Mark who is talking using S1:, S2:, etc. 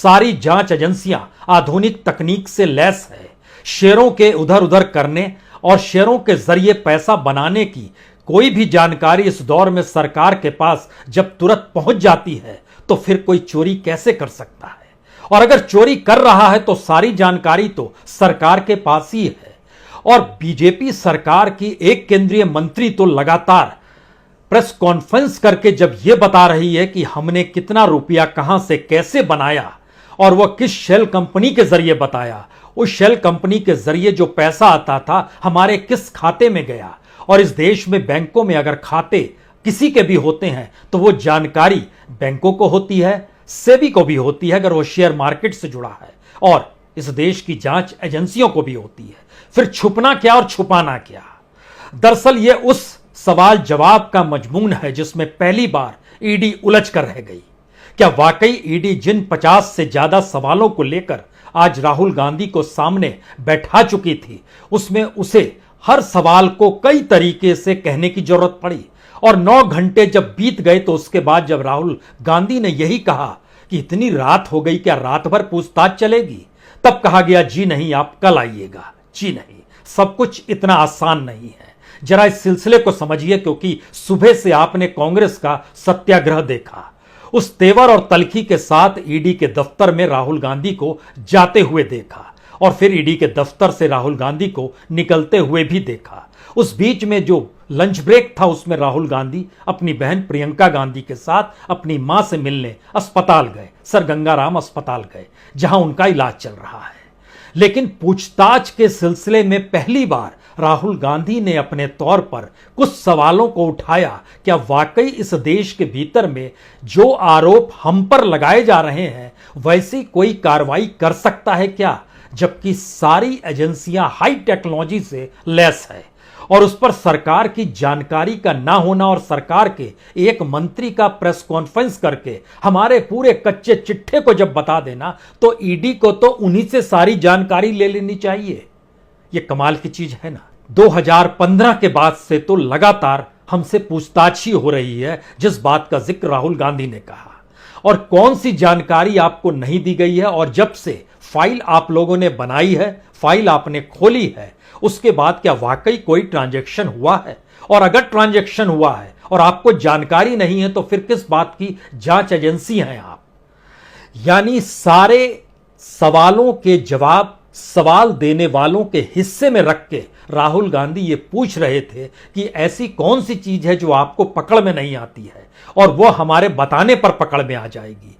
S1: सारी जांच एजेंसियां आधुनिक तकनीक से लैस है। शेयरों के उधर उधर करने और शेयरों के जरिए पैसा बनाने की कोई भी जानकारी इस दौर में सरकार के पास जब तुरंत पहुंच जाती है तो फिर कोई चोरी कैसे कर सकता है? और अगर चोरी कर रहा है तो सारी जानकारी तो सरकार के पास ही है। और बीजेपी सरकार की एक केंद्रीय मंत्री तो लगातार प्रेस कॉन्फ्रेंस करके जब यह बता रही है कि हमने कितना रुपया कहां से कैसे बनाया और वह किस शेल कंपनी के जरिए बताया, उस शेल कंपनी के जरिए जो पैसा आता था हमारे किस खाते में गया, और इस देश में बैंकों में अगर खाते किसी के भी होते हैं तो वो जानकारी बैंकों को होती है, सेबी को भी होती है अगर वो शेयर मार्केट से जुड़ा है, और इस देश की जांच एजेंसियों को भी होती है। फिर छुपना क्या और छुपाना क्या? दरअसल ये उस सवाल जवाब का मजमून है जिसमें पहली बार ईडी उलझ कर रह गई। क्या वाकई ईडी जिन 50 से ज्यादा सवालों को लेकर आज राहुल गांधी को सामने बैठा चुकी थी उसमें उसे हर सवाल को कई तरीके से कहने की जरूरत पड़ी? और 9 घंटे जब बीत गए तो उसके बाद जब राहुल गांधी ने यही कहा कि इतनी रात हो गई, क्या रात भर पूछताछ चलेगी? तब कहा गया जी नहीं, आप कल आइएगा। जी नहीं, सब कुछ इतना आसान नहीं है। जरा इस सिलसिले को समझिए, क्योंकि सुबह से आपने कांग्रेस का सत्याग्रह देखा, उस तेवर और तलखी के साथ ईडी के दफ्तर में राहुल गांधी को जाते हुए देखा, और फिर ईडी के दफ्तर से राहुल गांधी को निकलते हुए भी देखा। उस बीच में जो लंच ब्रेक था उसमें राहुल गांधी अपनी बहन प्रियंका गांधी के साथ अपनी मां से मिलने अस्पताल गए, सर गंगाराम अस्पताल गए, जहां उनका इलाज चल रहा है। लेकिन पूछताछ के सिलसिले में पहली बार राहुल गांधी ने अपने तौर पर कुछ सवालों को उठाया। क्या वाकई इस देश के भीतर में जो आरोप हम पर लगाए जा रहे हैं वैसी कोई कार्रवाई कर सकता है क्या, जबकि सारी एजेंसियां हाई टेक्नोलॉजी से लैस है? और उस पर सरकार की जानकारी का ना होना और सरकार के एक मंत्री का प्रेस कॉन्फ्रेंस करके हमारे पूरे कच्चे चिट्ठे को जब बता देना, तो ईडी को तो उन्हीं से सारी जानकारी ले लेनी चाहिए। यह कमाल की चीज है ना। 2015 के बाद से तो लगातार हमसे पूछताछ ही हो रही है, जिस बात का जिक्र राहुल गांधी ने कहा। और कौन सी जानकारी आपको नहीं दी गई है, और जब से फाइल आप लोगों ने बनाई है, फाइल आपने खोली है, उसके बाद क्या वाकई कोई ट्रांजैक्शन हुआ है? और अगर ट्रांजैक्शन हुआ है और आपको जानकारी नहीं है तो फिर किस बात की जांच एजेंसी हैं आप? यानी सारे सवालों के जवाब सवाल देने वालों के हिस्से में रख के राहुल गांधी ये पूछ रहे थे कि ऐसी कौन सी चीज है जो आपको पकड़ में नहीं आती है और वो हमारे बताने पर पकड़ में आ जाएगी।